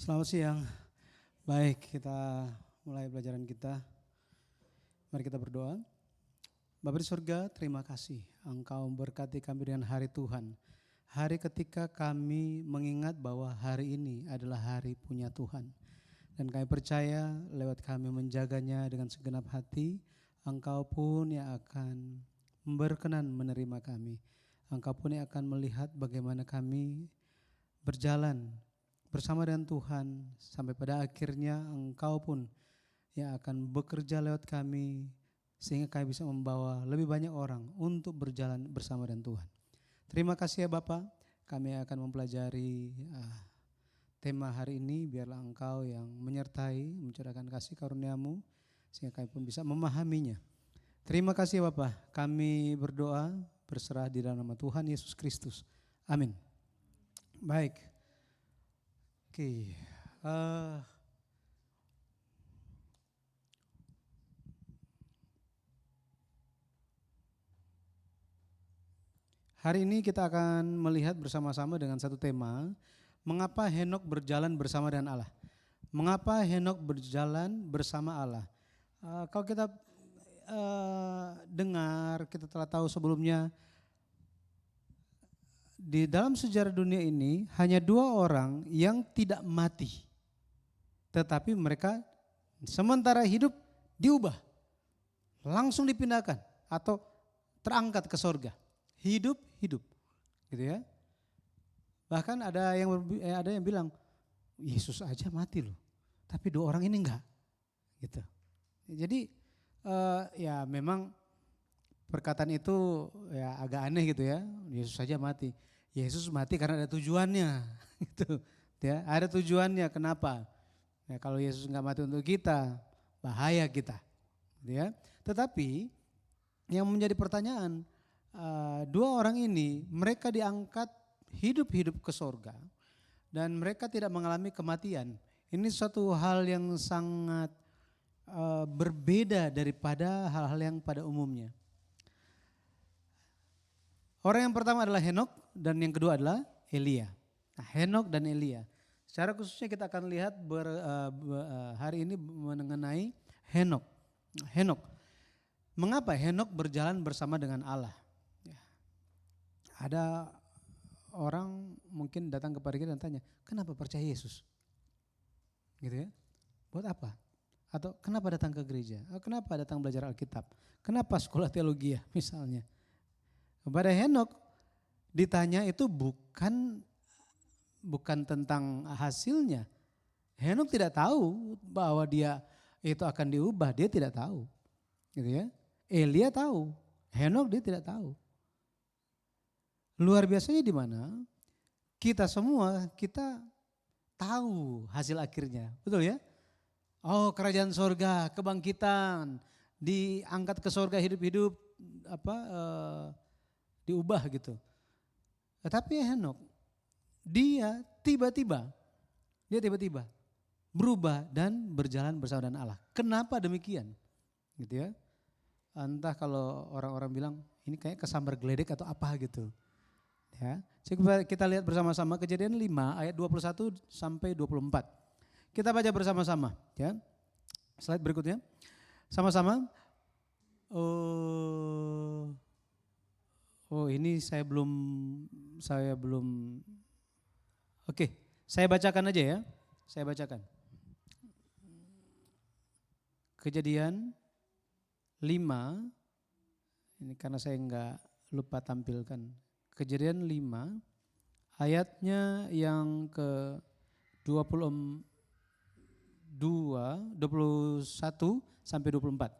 Selamat siang. Baik, kita mulai pelajaran kita. Mari kita berdoa. Bapa di surga, terima kasih Engkau memberkati kami dengan hari Tuhan. Hari ketika kami mengingat bahwa hari ini adalah hari punya Tuhan. Dan kami percaya lewat kami menjaganya dengan segenap hati, Engkau pun yang akan berkenan menerima kami. Engkau pun yang akan melihat bagaimana kami berjalan bersama dengan Tuhan sampai pada akhirnya Engkau pun yang akan bekerja lewat kami sehingga kami bisa membawa lebih banyak orang untuk berjalan bersama dengan Tuhan. Terima kasih ya Bapak, kami akan mempelajari tema hari ini. Biarlah Engkau yang menyertai, mencurahkan kasih karunia-Mu sehingga kami pun bisa memahaminya. Terima kasih ya Bapak, kami berdoa berserah di dalam nama Tuhan Yesus Kristus. Amin. Baik. Oke. Hari ini kita akan melihat bersama-sama dengan satu tema, mengapa Henok berjalan bersama dengan Allah. Mengapa Henok berjalan bersama Allah? Kalau kita dengar, kita telah tahu sebelumnya, di dalam sejarah dunia ini hanya 2 orang yang tidak mati. Tetapi mereka sementara hidup diubah, langsung dipindahkan atau terangkat ke sorga. Hidup, gitu ya. Bahkan ada yang bilang, Yesus aja mati loh, tapi 2 orang ini enggak. Gitu. Jadi ya memang perkataan itu ya agak aneh gitu ya. Yesus saja mati. Yesus mati karena ada tujuannya, gitu. Ya, ada tujuannya. Kenapa? Ya, kalau Yesus enggak mati untuk kita, bahaya kita. Gitu ya. Tetapi yang menjadi pertanyaan, 2 orang ini mereka diangkat hidup-hidup ke sorga dan mereka tidak mengalami kematian. Ini suatu hal yang sangat berbeda daripada hal-hal yang pada umumnya. Orang yang pertama adalah Henok dan yang kedua adalah Elia. Nah, Henok dan Elia. Secara khususnya kita akan lihat hari ini mengenai Henok. Henok. Mengapa Henok berjalan bersama dengan Allah? Ya. Ada orang mungkin datang kepada kita dan tanya, kenapa percaya Yesus? Gitu ya. Buat apa? Atau kenapa datang ke gereja? Kenapa datang belajar Alkitab? Kenapa sekolah teologi misalnya? Kepada Henok ditanya itu bukan tentang hasilnya. Henok tidak tahu bahwa dia itu akan diubah, dia tidak tahu. Gitu ya. Elia tahu, Henok dia tidak tahu. Luar biasanya di mana? Kita semua kita tahu hasil akhirnya, betul ya? Oh, kerajaan sorga, kebangkitan, diangkat ke sorga hidup-hidup, diubah gitu. Tetapi Henok, dia tiba-tiba berubah dan berjalan bersama dengan Allah. Kenapa demikian? Gitu ya. Entah kalau orang-orang bilang ini kayak kesambar geledek atau apa gitu. Ya. Kita lihat bersama-sama Kejadian 5 ayat 21 sampai 24. Kita baca bersama-sama ya. Slide berikutnya. Sama-sama. Ini saya belum. Oke, saya bacakan aja ya. Saya bacakan. Kejadian 5, ini karena saya enggak lupa tampilkan. Kejadian 5 ayatnya yang ke 21 sampai 24.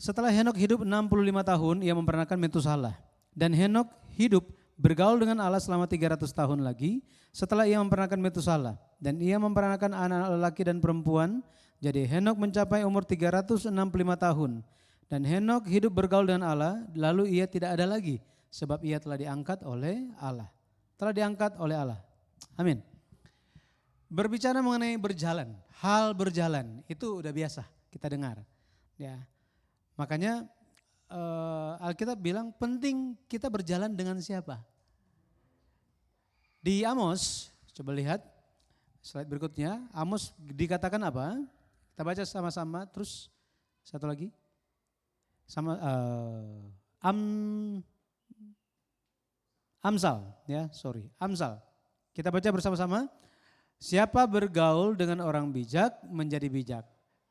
Setelah Henok hidup 65 tahun, ia memperanakan Metusalah. Dan Henok hidup bergaul dengan Allah selama 300 tahun lagi setelah ia memperanakan Metusalah. Dan ia memperanakan anak lelaki dan perempuan. Jadi Henok mencapai umur 365 tahun. Dan Henok hidup bergaul dengan Allah, lalu ia tidak ada lagi. Sebab ia telah diangkat oleh Allah. Telah diangkat oleh Allah. Amin. Berbicara mengenai berjalan, hal berjalan itu udah biasa kita dengar. Ya. Makanya Alkitab bilang penting kita berjalan dengan siapa? Di Amos, coba lihat Slide berikutnya, Amos dikatakan apa? Kita baca sama-sama, terus satu lagi. Sama Amsal, ya, sorry, Amsal. Kita baca bersama-sama. Siapa bergaul dengan orang bijak menjadi bijak,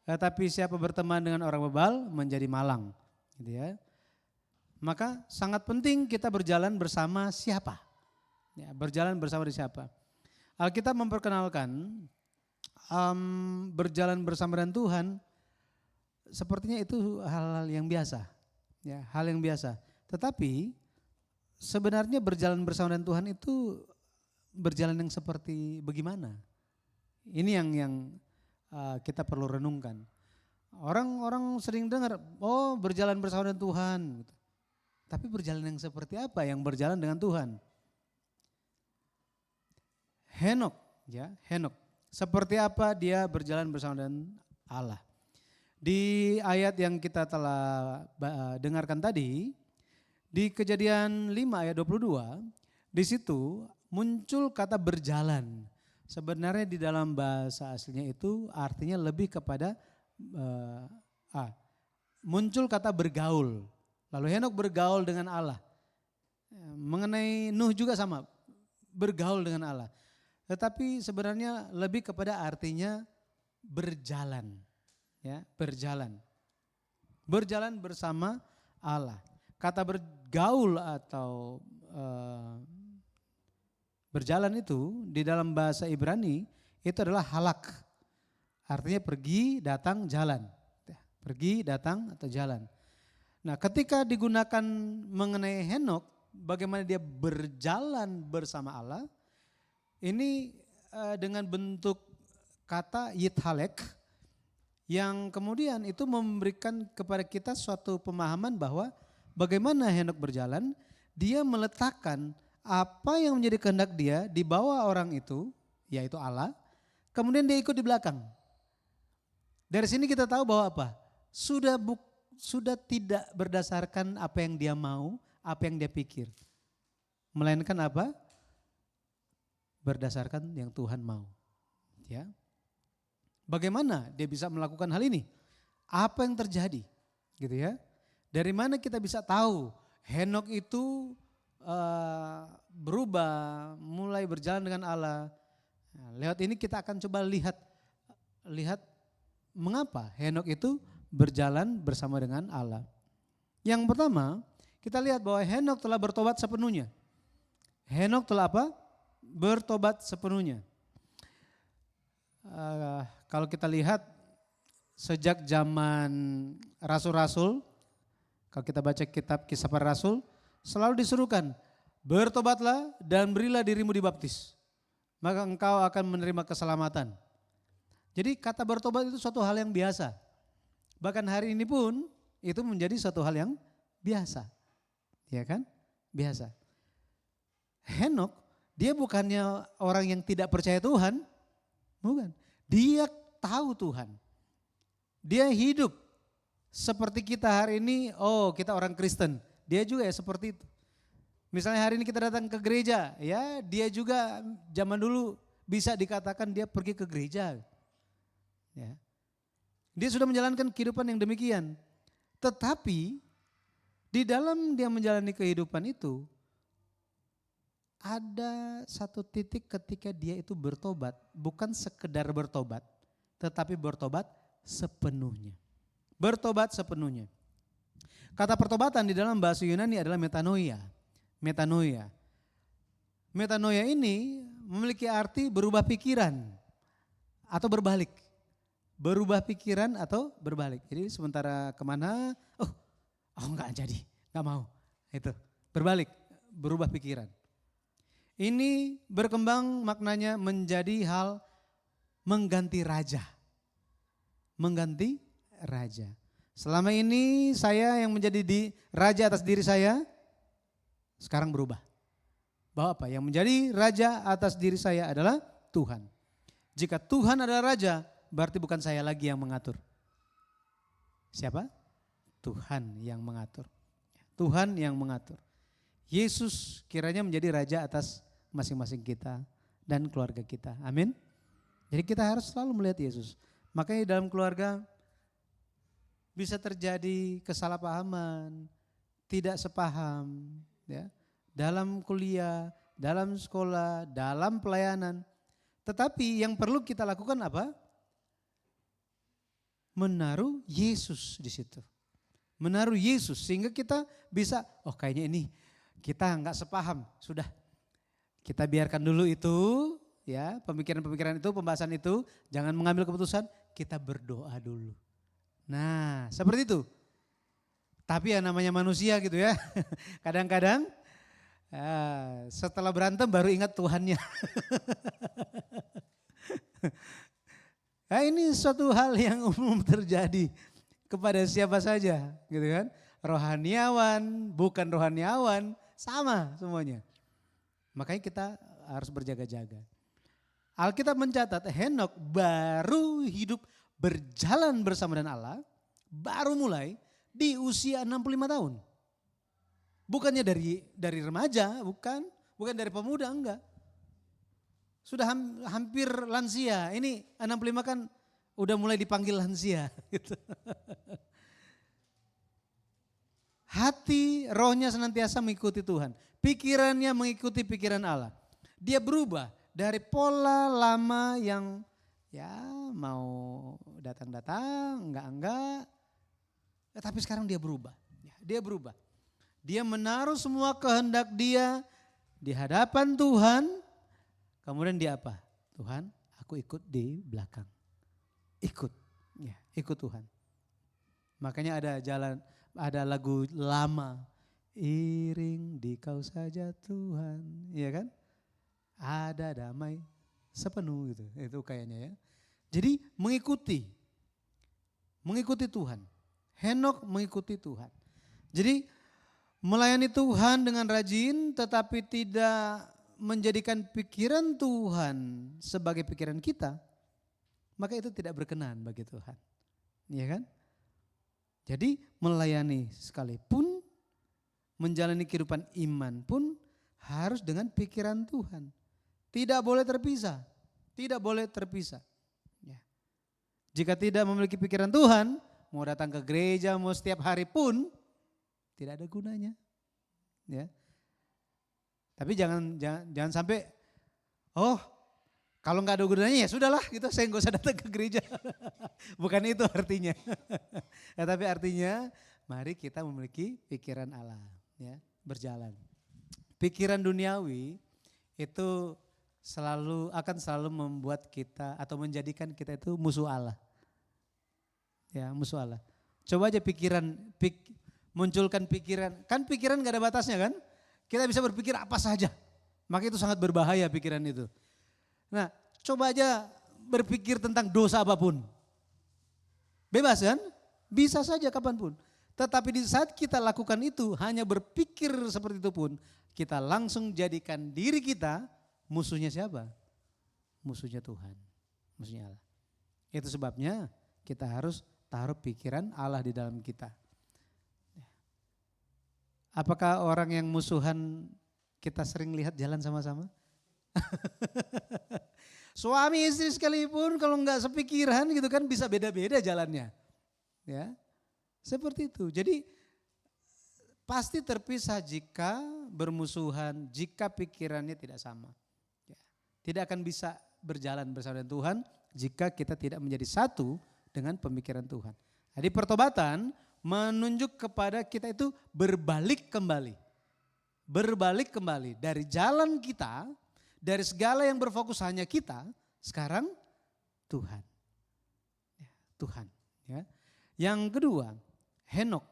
tetapi siapa berteman dengan orang bebal menjadi malang, gitu ya. Maka sangat penting kita berjalan bersama siapa, ya, berjalan bersama siapa. Alkitab memperkenalkan berjalan bersama dengan Tuhan, sepertinya itu hal-hal yang biasa, ya, hal yang biasa. Tetapi sebenarnya berjalan bersama dengan Tuhan itu berjalan yang seperti bagaimana? Ini yang kita perlu renungkan. Orang sering dengar, oh berjalan bersama dengan Tuhan. Tapi berjalan yang seperti apa yang berjalan dengan Tuhan? Henok, ya, Henok. Seperti apa dia berjalan bersama dengan Allah? Di ayat yang kita telah dengarkan tadi, di Kejadian 5 ayat 22, di situ muncul kata berjalan. Sebenarnya di dalam bahasa aslinya itu artinya lebih kepada muncul kata bergaul. Lalu Henok bergaul dengan Allah. Mengenai Nuh juga sama, bergaul dengan Allah. Tetapi sebenarnya lebih kepada artinya berjalan, ya, berjalan. Berjalan bersama Allah. Kata bergaul atau berjalan itu di dalam bahasa Ibrani itu adalah halak. Artinya pergi, datang, jalan. Pergi, datang atau jalan. Nah, ketika digunakan mengenai Henok, bagaimana dia berjalan bersama Allah, ini dengan bentuk kata yithalek, yang kemudian itu memberikan kepada kita suatu pemahaman bahwa bagaimana Henok berjalan, dia meletakkan apa yang menjadi kehendak dia di bawah orang itu, yaitu Allah, kemudian dia ikut di belakang. Dari sini kita tahu bahwa apa? Sudah tidak berdasarkan apa yang dia mau, apa yang dia pikir. Melainkan apa? Berdasarkan yang Tuhan mau. Ya. Bagaimana dia bisa melakukan hal ini? Apa yang terjadi? Gitu ya. Dari mana kita bisa tahu Henok itu berubah, mulai berjalan dengan Allah. Nah, lewat ini kita akan coba lihat mengapa Henok itu berjalan bersama dengan Allah. Yang pertama, kita lihat bahwa Henok telah bertobat sepenuhnya. Henok telah apa? Bertobat sepenuhnya. Kalau kita lihat sejak zaman rasul-rasul, kalau kita baca kitab Kisah Para Rasul, selalu disuruhkan, bertobatlah dan berilah dirimu dibaptis, maka engkau akan menerima keselamatan. Jadi kata bertobat itu suatu hal yang biasa. Bahkan hari ini pun itu menjadi suatu hal yang biasa. Ya kan? Biasa. Henok, dia bukannya orang yang tidak percaya Tuhan, bukan. Dia tahu Tuhan. Dia hidup seperti kita hari ini, oh kita orang Kristen. Dia juga ya seperti itu. Misalnya hari ini kita datang ke gereja, ya dia juga zaman dulu bisa dikatakan dia pergi ke gereja. Ya. Dia sudah menjalankan kehidupan yang demikian. Tetapi di dalam dia menjalani kehidupan itu, ada satu titik ketika dia itu bertobat, bukan sekedar bertobat, tetapi bertobat sepenuhnya. Bertobat sepenuhnya. Kata pertobatan di dalam bahasa Yunani adalah metanoia. Metanoia. Metanoia ini memiliki arti berubah pikiran atau berbalik. Berubah pikiran atau berbalik. Jadi sementara kemana, enggak jadi, enggak mau. Itu berbalik, berubah pikiran. Ini berkembang maknanya menjadi hal mengganti raja. Mengganti raja. Selama ini saya yang menjadi raja atas diri saya, sekarang berubah. Bahwa apa? Yang menjadi raja atas diri saya adalah Tuhan. Jika Tuhan adalah raja, berarti bukan saya lagi yang mengatur. Siapa? Tuhan yang mengatur. Tuhan yang mengatur. Yesus kiranya menjadi raja atas masing-masing kita dan keluarga kita. Amin. Jadi kita harus selalu melihat Yesus. Makanya dalam keluarga bisa terjadi kesalahpahaman, tidak sepaham, ya. Dalam kuliah, dalam sekolah, dalam pelayanan. Tetapi yang perlu kita lakukan apa? Menaruh Yesus di situ. Menaruh Yesus sehingga kita bisa, oh kayaknya ini kita nggak sepaham, sudah kita biarkan dulu itu, ya pemikiran-pemikiran itu, pembahasan itu, jangan mengambil keputusan, kita berdoa dulu. Nah seperti itu. Tapi ya namanya manusia gitu ya, kadang-kadang setelah berantem baru ingat Tuhannya. Nah, ini suatu hal yang umum terjadi kepada siapa saja gitu kan. Rohaniawan, bukan rohaniawan, sama semuanya. Makanya kita harus berjaga-jaga. Alkitab mencatat Henokh baru hidup berjalan bersama dengan Allah, baru mulai di usia 65 tahun. Bukannya dari remaja, bukan dari pemuda, enggak. Sudah hampir lansia, ini 65 kan udah mulai dipanggil lansia. Gitu. Hati, rohnya senantiasa mengikuti Tuhan. Pikirannya mengikuti pikiran Allah. Dia berubah dari pola lama yang ya mau datang-datang, enggak. Tapi sekarang dia berubah. Dia berubah. Dia menaruh semua kehendak dia di hadapan Tuhan. Kemudian dia apa? Tuhan, aku ikut di belakang. Ikut, ya, ikut Tuhan. Makanya ada lagu lama. Iring di kau saja Tuhan, iya kan? Ada damai sepenuh gitu, itu kayaknya ya. Jadi mengikuti Tuhan. Henokh mengikuti Tuhan. Jadi melayani Tuhan dengan rajin tetapi tidak menjadikan pikiran Tuhan sebagai pikiran kita, maka itu tidak berkenan bagi Tuhan. Iya kan? Jadi melayani sekalipun, menjalani kehidupan iman pun harus dengan pikiran Tuhan. Tidak boleh terpisah. Tidak boleh terpisah. Ya. Jika tidak memiliki pikiran Tuhan, mau datang ke gereja, mau setiap hari pun tidak ada gunanya. Ya. Tapi jangan sampai, oh kalau nggak ada gunanya ya sudahlah gitu, saya nggak usah datang ke gereja. Bukan itu artinya. Ya, tapi artinya mari kita memiliki pikiran Allah, ya, berjalan. Pikiran duniawi itu akan selalu membuat kita atau menjadikan kita itu musuh Allah. Ya, musuh Allah. Coba aja munculkan pikiran, kan pikiran gak ada batasnya kan? Kita bisa berpikir apa saja, maka itu sangat berbahaya pikiran itu. Nah, coba aja berpikir tentang dosa apapun. Bebas kan? Bisa saja kapanpun. Tetapi di saat kita lakukan itu, hanya berpikir seperti itu pun, kita langsung jadikan diri kita musuhnya siapa? Musuhnya Tuhan, musuhnya Allah. Itu sebabnya kita harus taruh pikiran Allah di dalam kita. Apakah orang yang musuhan kita sering lihat jalan sama-sama? Suami istri sekalipun kalau nggak sepikiran gitu kan bisa beda-beda jalannya. Ya, seperti itu. Jadi pasti terpisah jika bermusuhan, jika pikirannya tidak sama. Ya, tidak akan bisa berjalan bersama dengan Tuhan jika kita tidak menjadi satu dengan pemikiran Tuhan. Jadi pertobatan menunjuk kepada kita itu berbalik kembali. Berbalik kembali dari jalan kita, dari segala yang berfokus hanya kita, sekarang Tuhan. Ya, Tuhan. Ya. Yang kedua, Henokh,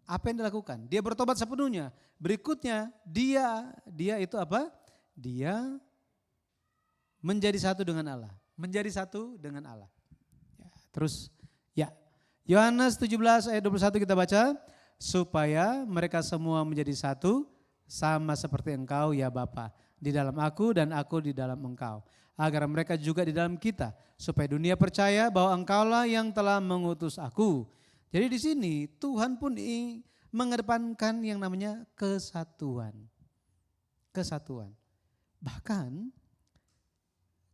apa yang dilakukan? Dia bertobat sepenuhnya. Berikutnya dia itu apa? Dia menjadi satu dengan Allah. Menjadi satu dengan Allah. Ya, terus ya, Yohanes 17 ayat 21 kita baca, supaya mereka semua menjadi satu, sama seperti Engkau ya Bapa, di dalam aku dan aku di dalam Engkau. Agar mereka juga di dalam kita, supaya dunia percaya bahwa Engkaulah yang telah mengutus aku. Jadi di sini Tuhan pun mengedepankan yang namanya kesatuan. Kesatuan. Bahkan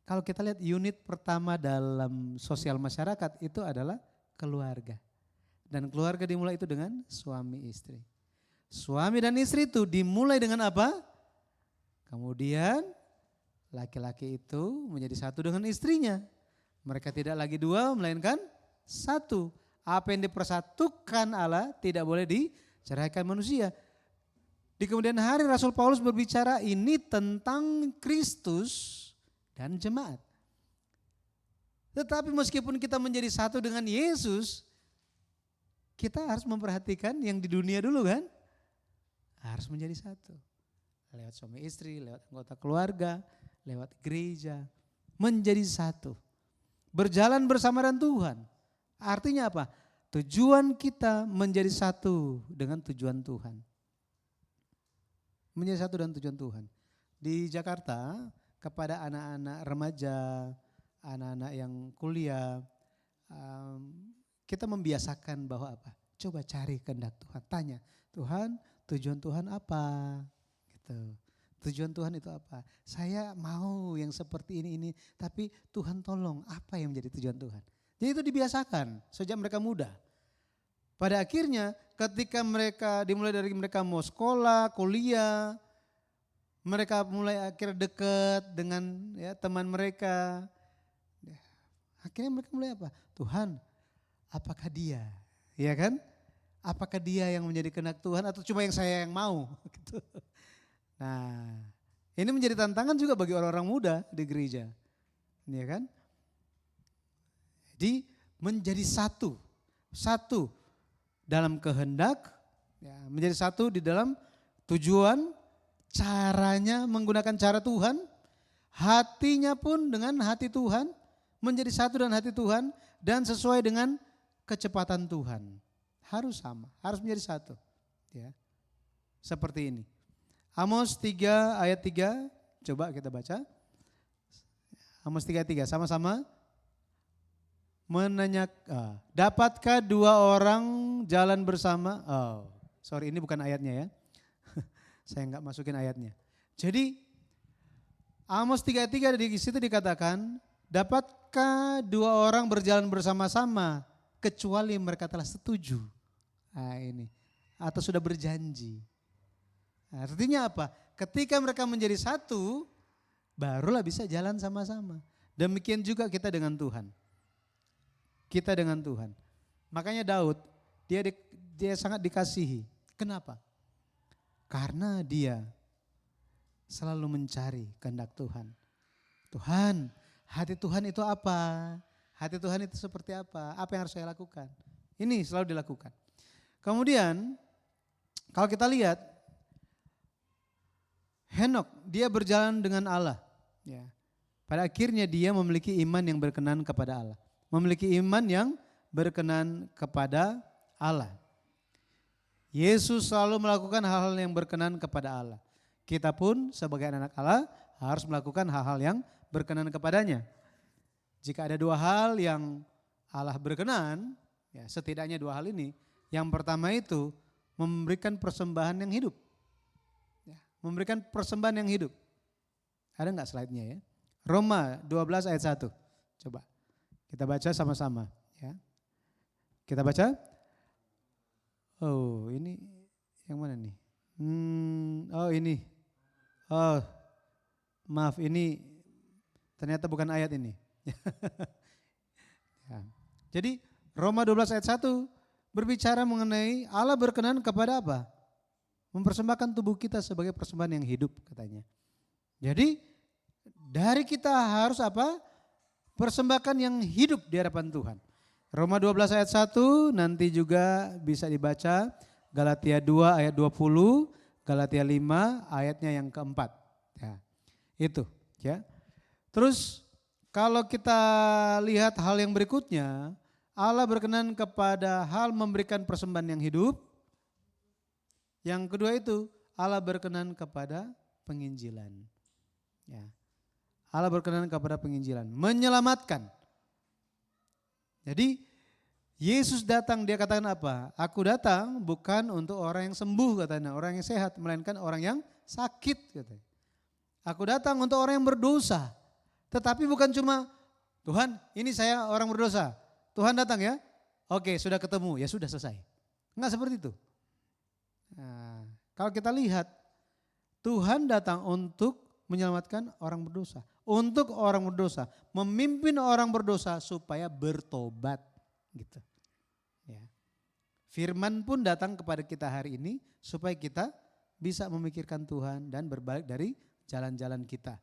Kalau kita lihat unit pertama dalam sosial masyarakat itu adalah keluarga. Dan keluarga dimulai itu dengan suami istri. Suami dan istri itu dimulai dengan apa? Kemudian laki-laki itu menjadi satu dengan istrinya. Mereka tidak lagi dua melainkan satu. Apa yang dipersatukan Allah tidak boleh diceraikan manusia. Di kemudian hari Rasul Paulus berbicara ini tentang Kristus dan jemaat. Tetapi meskipun kita menjadi satu dengan Yesus, kita harus memperhatikan yang di dunia dulu kan. Harus menjadi satu. Lewat suami istri, lewat anggota keluarga, lewat gereja. Menjadi satu. Berjalan bersama dengan Tuhan. Artinya apa? Tujuan kita menjadi satu dengan tujuan Tuhan. Menjadi satu dengan tujuan Tuhan. Di Jakarta, kepada anak-anak remaja, anak-anak yang kuliah, kita membiasakan bahwa apa? Coba cari kehendak Tuhan. Tanya, Tuhan, tujuan Tuhan apa? Gitu. Tujuan Tuhan itu apa? Saya mau yang seperti ini, tapi Tuhan tolong apa yang menjadi tujuan Tuhan? Jadi itu dibiasakan sejak mereka muda. Pada akhirnya ketika mereka dimulai dari mereka mau sekolah, kuliah, mereka mulai akhirnya dekat dengan ya, teman mereka. Akhirnya mereka mulai apa? Tuhan, apakah dia? Ya kan? Apakah dia yang menjadi kehendak Tuhan atau cuma yang saya yang mau? Gitu. Nah, ini menjadi tantangan juga bagi orang-orang muda di gereja. Ya kan? Jadi menjadi satu. Satu dalam kehendak, ya, menjadi satu di dalam tujuan, caranya menggunakan cara Tuhan, hatinya pun dengan hati Tuhan, menjadi satu dengan hati Tuhan dan sesuai dengan kecepatan Tuhan. Harus sama, harus menjadi satu. Ya. Seperti ini. Amos 3 ayat 3, coba kita baca. Amos 3 ayat 3, sama-sama. Dapatkah dua orang jalan bersama? Oh, sorry ini bukan ayatnya ya. Saya enggak masukin ayatnya. Jadi Amos 3:3 di situ dikatakan, dapatkah dua orang berjalan bersama-sama kecuali mereka telah setuju? Nah ini, atau sudah berjanji. Artinya apa? Ketika mereka menjadi satu, barulah bisa jalan sama-sama. Demikian juga kita dengan Tuhan. Kita dengan Tuhan. Makanya Daud, dia sangat dikasihi. Kenapa? Karena dia selalu mencari kehendak Tuhan. Tuhan, hati Tuhan itu apa? Hati Tuhan itu seperti apa? Apa yang harus saya lakukan? Ini selalu dilakukan. Kemudian kalau kita lihat Henok, dia berjalan dengan Allah. Ya. Pada akhirnya dia memiliki iman yang berkenan kepada Allah. Memiliki iman yang berkenan kepada Allah. Yesus selalu melakukan hal-hal yang berkenan kepada Allah. Kita pun sebagai anak Allah harus melakukan hal-hal yang berkenan kepadanya. Jika ada dua hal yang Allah berkenan, ya setidaknya dua hal ini. Yang pertama itu memberikan persembahan yang hidup. Ya, memberikan persembahan yang hidup. Ada enggak slide-nya ya? Roma 12 ayat 1. Coba kita baca sama-sama. Ya. Kita baca. Oh ini yang mana nih? Oh ini. Oh maaf ini ternyata bukan ayat ini. Ya. Jadi Roma 12 ayat 1 berbicara mengenai Allah berkenan kepada apa? Mempersembahkan tubuh kita sebagai persembahan yang hidup katanya. Jadi dari kita harus apa? Persembahkan yang hidup di hadapan Tuhan. Roma 12 ayat 1 nanti juga bisa dibaca. Galatia 2 ayat 20, Galatia 5 ayatnya yang keempat. Ya, itu ya. Terus kalau kita lihat hal yang berikutnya, Allah berkenan kepada hal memberikan persembahan yang hidup. Yang kedua itu Allah berkenan kepada penginjilan. Ya. Allah berkenan kepada penginjilan, menyelamatkan. Jadi Yesus datang, dia katakan apa? Aku datang bukan untuk orang yang sembuh katanya, orang yang sehat, melainkan orang yang sakit katanya. Aku datang untuk orang yang berdosa. Tetapi bukan cuma, Tuhan ini saya orang berdosa. Tuhan datang ya, oke sudah ketemu, ya sudah selesai. Enggak seperti itu. Nah, kalau kita lihat, Tuhan datang untuk menyelamatkan orang berdosa. Untuk orang berdosa, memimpin orang berdosa supaya bertobat. Gitu. Ya. Firman pun datang kepada kita hari ini supaya kita bisa memikirkan Tuhan dan berbalik dari jalan-jalan kita.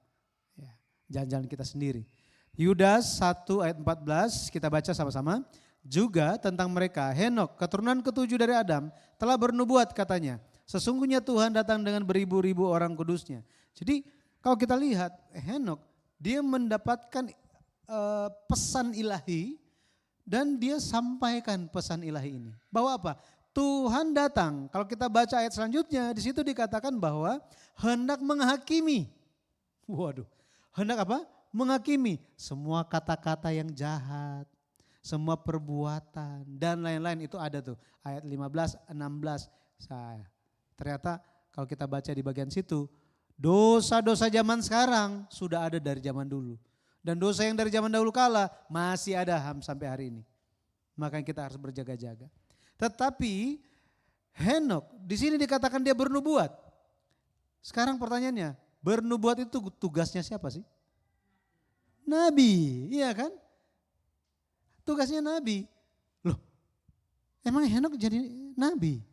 Ya, jalan-jalan kita sendiri. Yudas 1 ayat 14 kita baca sama-sama. Juga tentang mereka, Henok keturunan ketujuh dari Adam telah bernubuat katanya. Sesungguhnya Tuhan datang dengan beribu-ribu orang kudusnya. Jadi kalau kita lihat Henok, dia mendapatkan pesan ilahi dan dia sampaikan pesan ilahi ini. Bahwa apa? Tuhan datang. Kalau kita baca ayat selanjutnya, di situ dikatakan bahwa hendak menghakimi. Waduh, hendak apa? Menghakimi semua kata-kata yang jahat, semua perbuatan dan lain-lain itu ada tuh. Ayat 15, 16. Ternyata kalau kita baca di bagian situ, dosa-dosa zaman sekarang sudah ada dari zaman dulu. Dan dosa yang dari zaman dahulu kala masih ada sampai hari ini. Makanya kita harus berjaga-jaga. Tetapi Henok di sini dikatakan dia bernubuat. Sekarang pertanyaannya, bernubuat itu tugasnya siapa sih? Nabi, iya kan? Tugasnya nabi. Loh, emang Henok jadi nabi?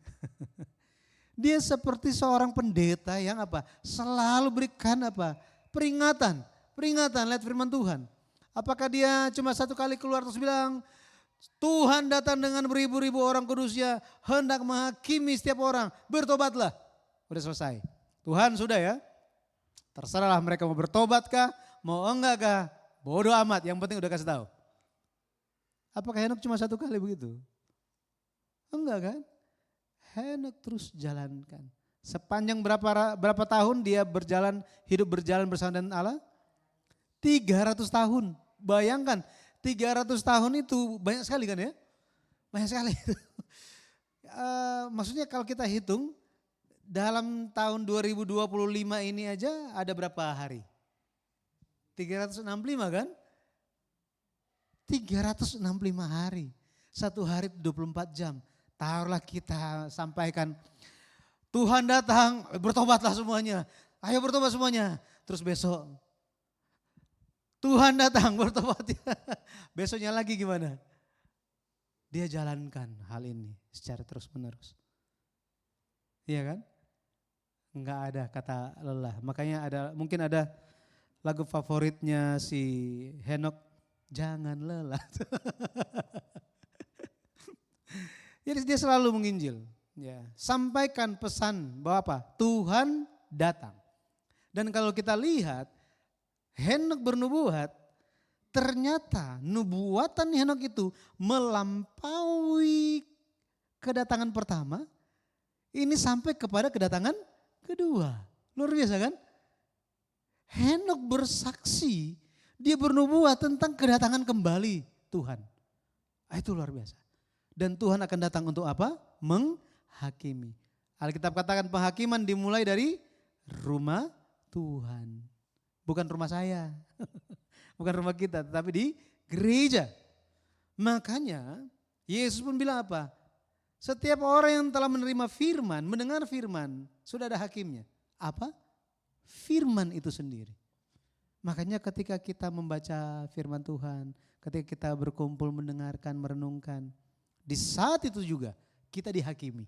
Dia seperti seorang pendeta yang apa? Selalu berikan apa? Peringatan, lihat firman Tuhan. Apakah dia cuma satu kali keluar terus bilang, Tuhan datang dengan beribu-ribu orang kudusnya, hendak menghakimi setiap orang, bertobatlah. Udah selesai. Tuhan sudah ya, terserahlah mereka mau bertobatkah, mau enggak kah, bodoh amat, yang penting udah kasih tahu. Apakah Henok cuma satu kali begitu? Enggak kan? Henok terus jalankan. Sepanjang berapa tahun dia hidup berjalan bersama dengan Allah? 300 tahun. Bayangkan 300 tahun itu banyak sekali kan ya? Banyak sekali. Maksudnya kalau kita hitung dalam tahun 2025 ini aja ada berapa hari? 365 kan? 365 hari. Satu hari 24 jam. Taruhlah kita sampaikan, Tuhan datang, bertobatlah semuanya. Ayo bertobat semuanya. Terus besok, Tuhan datang, bertobat. Besoknya lagi gimana? Dia jalankan hal ini secara terus menerus. Iya kan? Enggak ada kata lelah. Makanya mungkin ada lagu favoritnya si Henok, jangan lelah. Jadi dia selalu menginjil. Ya, sampaikan pesan bahwa apa? Tuhan datang. Dan kalau kita lihat Henok bernubuat, ternyata nubuatan Henok itu melampaui kedatangan pertama, ini sampai kepada kedatangan kedua. Luar biasa kan? Henok bersaksi, dia bernubuat tentang kedatangan kembali Tuhan. Itu luar biasa. Dan Tuhan akan datang untuk apa? Menghakimi. Alkitab katakan penghakiman dimulai dari rumah Tuhan. Bukan rumah saya, bukan rumah kita, tetapi di gereja. Makanya Yesus pun bilang apa? Setiap orang yang telah menerima firman, mendengar firman, sudah ada hakimnya. Apa? Firman itu sendiri. Makanya ketika kita membaca firman Tuhan, ketika kita berkumpul mendengarkan, merenungkan, di saat itu juga kita dihakimi.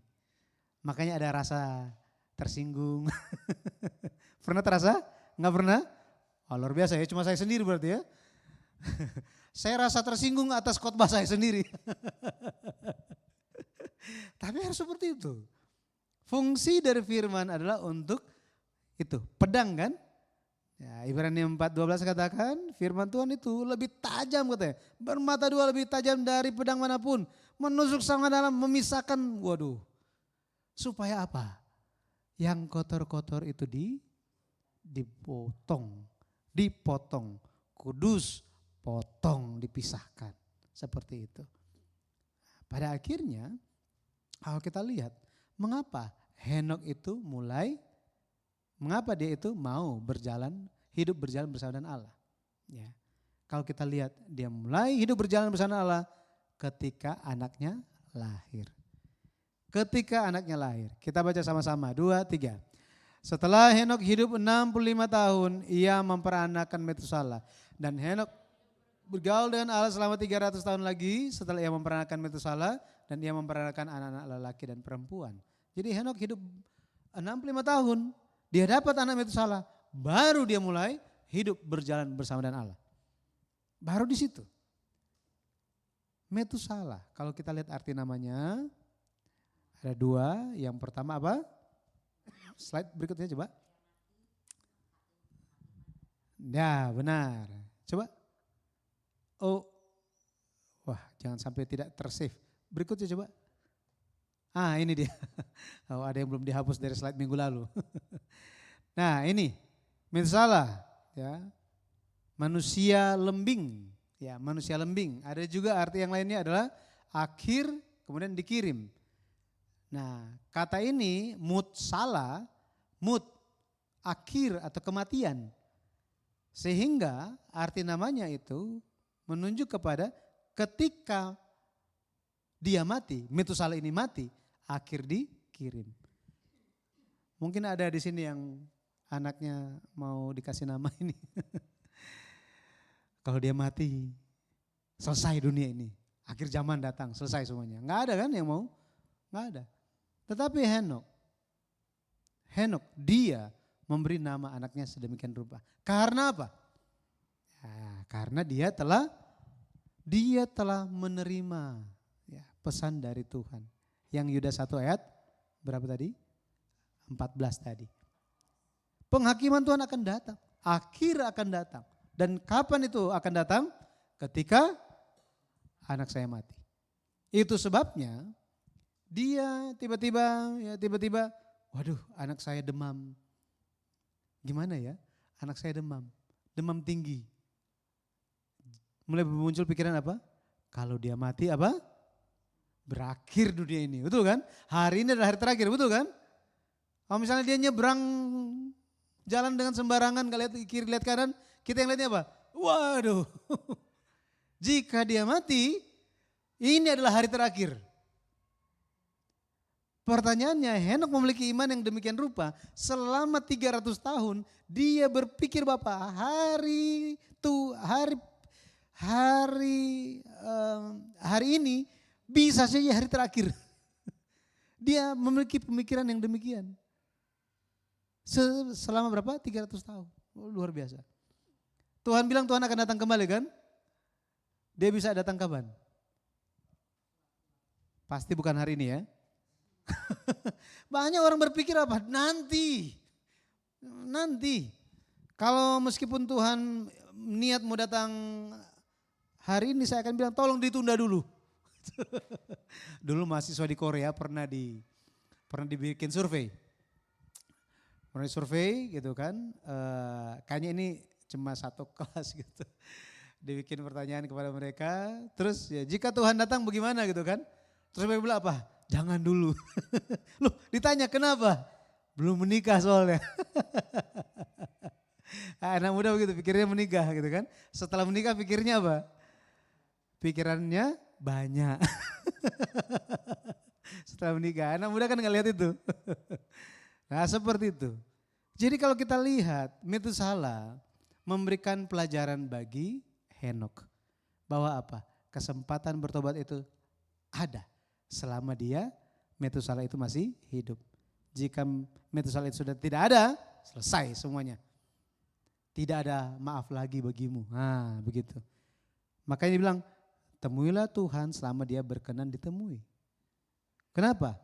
Makanya ada rasa tersinggung. Pernah terasa? Enggak pernah? Oh, luar biasa ya, cuma saya sendiri berarti ya. Saya rasa tersinggung atas khotbah saya sendiri. Tapi harus seperti itu. Fungsi dari firman adalah untuk itu, pedang kan? Ya, Ibrani 4:12 katakan firman Tuhan itu lebih tajam katanya. Bermata dua, lebih tajam dari pedang manapun. Menusuk sangat dalam, memisahkan, waduh. Supaya apa? Yang kotor-kotor itu dipotong. Kudus, potong, dipisahkan. Seperti itu. Pada akhirnya, kalau kita lihat, mengapa Henok itu mengapa dia itu mau hidup berjalan bersama dengan Allah. Ya. Kalau kita lihat dia mulai hidup berjalan bersama Allah ketika anaknya lahir. Ketika anaknya lahir. Kita baca sama-sama 2, 3. Setelah Henok hidup 65 tahun, ia memperanakan Metusala. Dan Henok bergaul dengan Allah selama 300 tahun lagi setelah ia memperanakan Metusala dan ia memperanakan anak-anak lelaki dan perempuan. Jadi Henok hidup 65 tahun, dia dapat anak Metusala, baru dia mulai hidup berjalan bersama dengan Allah. Baru di situ. Metusala, kalau kita lihat arti namanya, ada 2, yang pertama apa? Slide berikutnya coba. Ya benar, coba. Oh, wah jangan sampai tidak tersave. Berikutnya coba. Ini dia. Oh, ada yang belum dihapus dari slide minggu lalu. Nah ini, Metusala, ya, manusia lembing. Ya, manusia lembing. Ada juga arti yang lainnya adalah akhir kemudian dikirim. Nah, kata ini mutsala, mut, akhir atau kematian. Sehingga arti namanya itu menunjuk kepada ketika dia mati, Metusala ini mati, akhir dikirim. Mungkin ada di sini yang anaknya mau dikasih nama ini. Kalau dia mati, selesai dunia ini. Akhir zaman datang, selesai semuanya. Enggak ada kan yang mau? Enggak ada. Tetapi Henok dia memberi nama anaknya sedemikian rupa. Karena apa? Ya, karena dia telah menerima ya, pesan dari Tuhan. Yang Yuda 1 ayat berapa tadi? 14 tadi. Penghakiman Tuhan akan datang. Akhir akan datang. Dan kapan itu akan datang? Ketika anak saya mati. Itu sebabnya dia tiba-tiba, waduh anak saya demam. Gimana ya? Anak saya demam tinggi. Mulai muncul pikiran apa? Kalau dia mati apa? Berakhir dunia ini, betul kan? Hari ini adalah hari terakhir, betul kan? Kalau misalnya dia nyebrang jalan dengan sembarangan, lihat kiri lihat kanan, kita yang lihatnya apa? Waduh, jika dia mati, ini adalah hari terakhir. Pertanyaannya, Henok memiliki iman yang demikian rupa, selama 300 tahun dia berpikir Bapak, hari ini bisa saja hari terakhir. Dia memiliki pemikiran yang demikian. Selama berapa? 300 tahun. Luar biasa. Tuhan bilang Tuhan akan datang kembali kan? Dia bisa datang kapan? Pasti bukan hari ini ya. Banyak orang berpikir apa? Nanti. Kalau meskipun Tuhan niat mau datang hari ini, saya akan bilang tolong ditunda dulu. Dulu mahasiswa di Korea pernah dibikin survei. Pernah survei gitu kan. Kayaknya ini cuma satu kelas gitu. Dibikin pertanyaan kepada mereka. Terus ya jika Tuhan datang bagaimana gitu kan. Terus mereka bilang apa? Jangan dulu. Loh ditanya kenapa? Belum menikah soalnya. Anak muda begitu pikirnya menikah gitu kan. Setelah menikah pikirnya apa? Pikirannya banyak. Setelah menikah. Anak muda kan gak lihat itu. Nah seperti itu. Jadi kalau kita lihat Metusala memberikan pelajaran bagi Henok. Bahwa apa? Kesempatan bertobat itu ada. Selama Metusala itu masih hidup. Jika Metusala itu sudah tidak ada, selesai semuanya. Tidak ada maaf lagi bagimu. Nah begitu. Makanya dia bilang, temuilah Tuhan selama dia berkenan ditemui. Kenapa?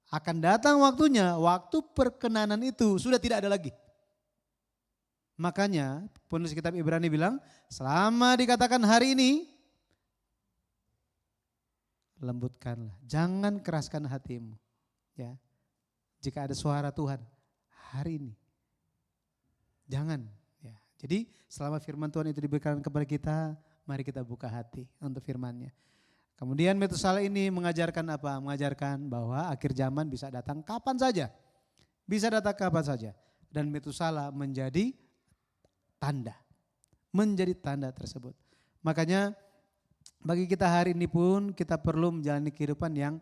Akan datang waktunya, waktu perkenanan itu sudah tidak ada lagi. Makanya penulis kitab Ibrani bilang, selama dikatakan hari ini, lembutkanlah, jangan keraskan hatimu. Ya, jika ada suara Tuhan hari ini, jangan. Ya, jadi selama firman Tuhan itu diberikan kepada kita, mari kita buka hati untuk firman-Nya. Kemudian Metusala ini mengajarkan apa? Mengajarkan bahwa akhir zaman bisa datang kapan saja, bisa datang kapan saja. Dan Metusala menjadi tanda menjadi tanda tersebut. Makanya bagi kita hari ini pun kita perlu menjalani kehidupan yang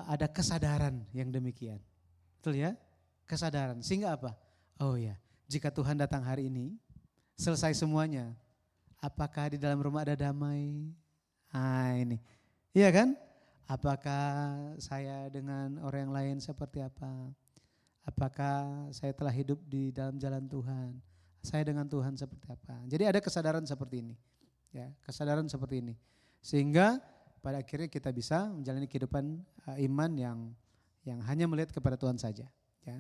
ada kesadaran yang demikian. Betul ya? Kesadaran. Sehingga apa? Oh ya, jika Tuhan datang hari ini, selesai semuanya, apakah di dalam rumah ada damai? Ah ini, iya kan? Apakah saya dengan orang yang lain seperti apa? Apakah saya telah hidup di dalam jalan Tuhan? Saya dengan Tuhan seperti apa? Jadi ada kesadaran seperti ini, ya, kesadaran seperti ini, sehingga pada akhirnya kita bisa menjalani kehidupan iman yang hanya melihat kepada Tuhan saja. Ya.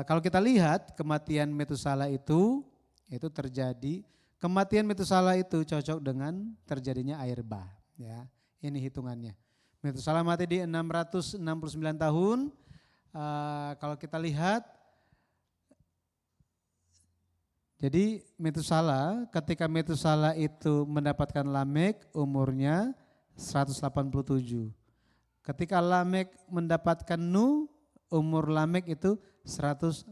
Kalau kita lihat kematian Metusala itu terjadi, kematian Metusala itu cocok dengan terjadinya air bah. Ya, ini hitungannya. Metusala mati di 669 tahun. Kalau kita lihat, jadi Metusala, ketika Metusala itu mendapatkan Lamek umurnya 187. Ketika Lamek mendapatkan Nuh, umur Lamek itu 182.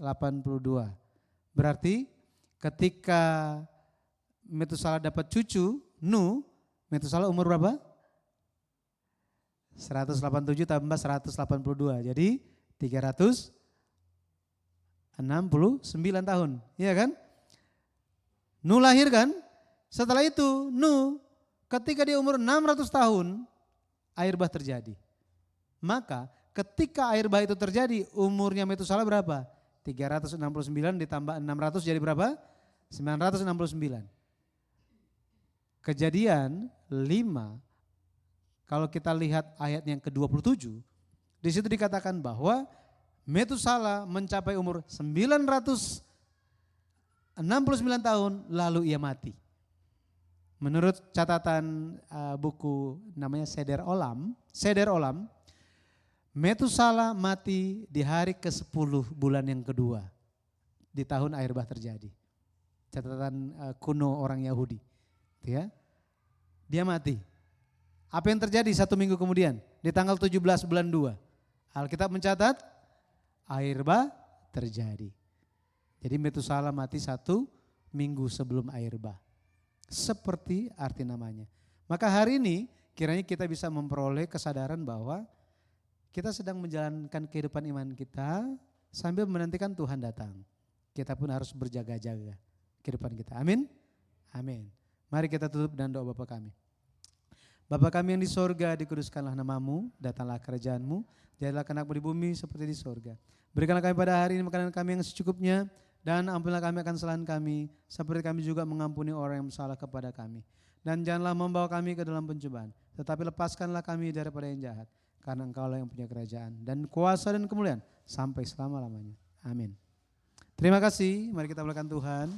Berarti ketika Metusala dapat cucu Nuh, Metusala umur berapa? 187 tambah 182. Jadi 369 tahun. Iya kan? Nuh lahir kan? Setelah itu Nuh ketika dia umur 600 tahun air bah terjadi. Maka ketika air bah itu terjadi umurnya Metusala berapa? 369 ditambah 600 jadi berapa? 969. Kejadian 5, kalau kita lihat ayat yang ke-27, di situ dikatakan bahwa Metusala mencapai umur 969 tahun lalu ia mati. Menurut catatan buku namanya Seder Olam, Metusala mati di hari ke-10 bulan yang kedua di tahun air bah terjadi. Catatan kuno orang Yahudi. Ya, dia mati. Apa yang terjadi 1 minggu kemudian? Di tanggal 17 bulan 2. Alkitab mencatat air bah terjadi. Jadi Metusala mati 1 minggu sebelum air bah. Seperti arti namanya. Maka hari ini kiranya kita bisa memperoleh kesadaran bahwa kita sedang menjalankan kehidupan iman kita sambil menantikan Tuhan datang. Kita pun harus berjaga-jaga kehidupan kita. Amin. Amin. Mari kita tutup dengan doa Bapa kami. Bapa kami yang di sorga, dikuduskanlah namamu, datanglah kerajaan-Mu, jadilah kehendak-Mu di bumi seperti di sorga. Berikanlah kami pada hari ini makanan kami yang secukupnya, dan ampunilah kami akan kesalahan kami, seperti kami juga mengampuni orang yang bersalah kepada kami. Dan janganlah membawa kami ke dalam pencobaan, tetapi lepaskanlah kami daripada yang jahat, karena Engkaulah yang punya kerajaan, dan kuasa dan kemuliaan, sampai selama-lamanya. Amin. Terima kasih, mari kita mulakan Tuhan.